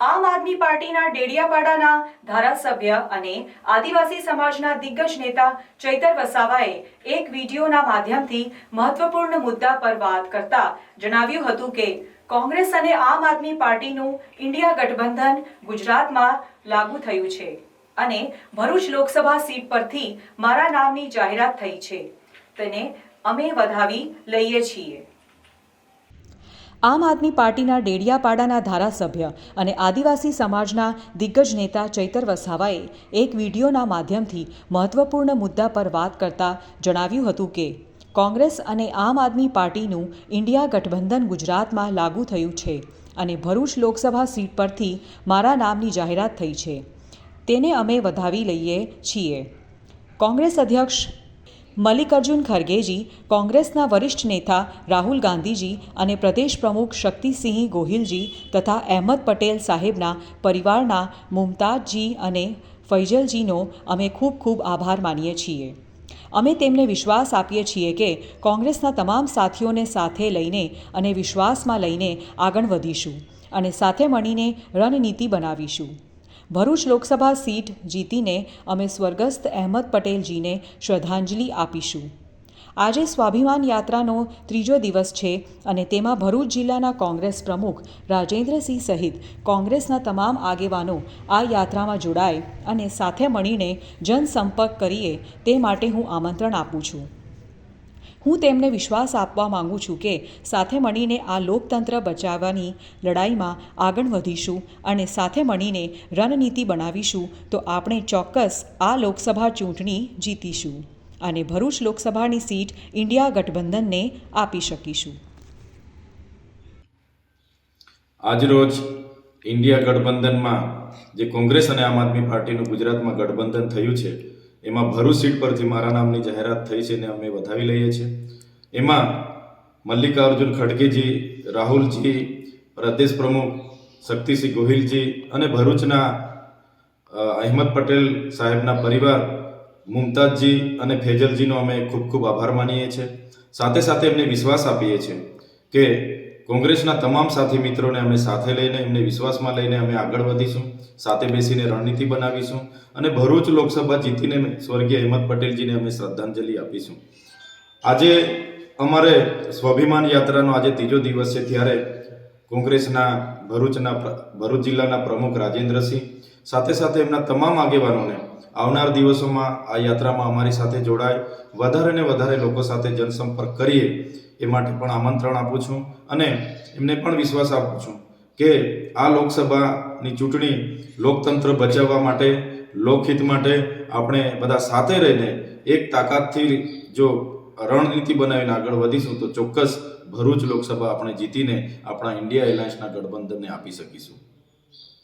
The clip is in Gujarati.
આમ આદમી પાર્ટીના ડેડિયાપાડાના ધારાસભ્ય અને આદિવાસી સમાજના દિગ્ગજ નેતા ચૈતર વસાવાએ એક વિડીયોના માધ્યમથી મહત્વપૂર્ણ મુદ્દા પર વાત કરતા જણાવ્યું હતું કે કોંગ્રેસ અને આમ આદમી પાર્ટીનું ઇન્ડિયા ગઠબંધન ગુજરાતમાં લાગુ થયું છે અને ભરૂચ લોકસભા સીટ પરથી મારા નામની જાહેરાત થઈ છે, તેને અમે વધાવી લઈએ છીએ। આમ આદમી પાર્ટીના ડેડિયાપાડાના ધારાસભ્ય અને આદિવાસી સમાજના દિગ્ગજ નેતા ચૈતર વસાવાએ એક વિડીયોના માધ્યમથી મહત્વપૂર્ણ મુદ્દા પર વાત કરતા જણાવ્યું હતું કે કોંગ્રેસ અને આમ આદમી પાર્ટીનું ઇન્ડિયા ગઠબંધન ગુજરાતમાં લાગુ થયું છે અને ભરૂચ લોકસભા સીટ પરથી મારા નામની જાહેરાત થઈ છે, તેને અમે વધાવી લઈએ છીએ। કોંગ્રેસ અધ્યક્ષ મલ્લિકાર્જુન ખરગેજી, કોંગ્રેસના વરિષ્ઠ નેતા રાહુલ ગાંધીજી અને પ્રદેશ પ્રમુખ શક્તિસિંહ ગોહિલજી તથા અહેમદ પટેલ સાહેબના પરિવારના મુમતાઝજી અને ફૈજલજીનો અમે ખૂબ ખૂબ આભાર માનીએ છીએ। અમે તેમને વિશ્વાસ આપીએ છીએ કે કોંગ્રેસના તમામ સાથીઓને સાથે લઈને અને વિશ્વાસમાં લઈને આગળ વધીશું અને સાથે મળીને રણનીતિ બનાવીશું। ભરૂચ લોકસભા સીટ જીતીને અમે સ્વર્ગસ્થ અહેમદ પટેલજીને શ્રદ્ધાંજલિ આપીશું। આજે સ્વાભિમાન યાત્રાનો ત્રીજો દિવસ છે અને તેમાં ભરૂચ જિલ્લાના કોંગ્રેસ પ્રમુખ રાજેન્દ્રસિંહ સહિત કોંગ્રેસના તમામ આગેવાનો આ યાત્રામાં જોડાય અને સાથે મળીને જનસંપર્ક કરીએ તે માટે હું આમંત્રણ આપું છું। હું તેમને વિશ્વાસ આપવા માંગુ છું કે સાથે મળીને આ લોકતંત્ર બચાવવાની લડાઈમાં આગળ વધીશું અને સાથે મળીને રણનીતિ બનાવીશું તો આપણે ચોક્કસ આ લોકસભા ચૂંટણી જીતીશું અને ભરૂચ લોકસભાની સીટ ઇન્ડિયા ગઠબંધનને આપી શકીશું। આજરોજ ઇન્ડિયા ગઠબંધનમાં જે કોંગ્રેસ અને આમ આદમી પાર્ટીનું ગુજરાતમાં ગઠબંધન થયું છે એમાં ભરૂચ સીટ પરથી મારા નામની જાહેરાત થઈ છે ને અમે વધાવી લઈએ છીએ। એમાં મલ્લિકાર્જુન ખડગેજી, રાહુલજી, પ્રદેશ પ્રમુખ શક્તિસિંહ ગોહિલજી અને ભરૂચના અહેમદ પટેલ સાહેબના પરિવાર મુમતાઝજી અને ફૈજલજીનો અમે ખૂબ ખૂબ આભાર માનીએ છીએ। સાથે સાથે એમને વિશ્વાસ આપીએ છીએ કે કોંગ્રેસના તમામ સાથી મિત્રોને અમે સાથે લઈને એમને વિશ્વાસમાં લઈને અમે આગળ વધીશું, સાથે બેસીને રણનીતિ બનાવીશું અને ભરૂચ લોકસભા જીતીને સ્વર્ગીય અહેમદ પટેલજીને અમે શ્રદ્ધાંજલિ આપીશું। આજે અમારે સ્વાભિમાન યાત્રાનો આજે ત્રીજો દિવસ છે ત્યારે કોંગ્રેસના ભરૂચ જિલ્લાના પ્રમુખ રાજેન્દ્રસિંહ સાથે સાથે એમના તમામ આગેવાનોને આવનાર દિવસોમાં આ યાત્રામાં અમારી સાથે જોડાય, વધારે ને વધારે લોકો સાથે જનસંપર્ક કરીએ એ માટે પણ આમંત્રણ આપું છું અને એમને પણ વિશ્વાસ આપું છું કે આ લોકસભાની ચૂંટણી લોકતંત્ર બચાવવા માટે, લોકહિત માટે આપણે બધા સાથે રહીને એક તાકાતથી જો રણનીતિ બનાવીને આગળ વધીશું તો ચોક્કસ ભરૂચ લોકસભા આપણે જીતીને આપણા ઇન્ડિયા એલાયન્સના ગઠબંધનને આપી શકીશું।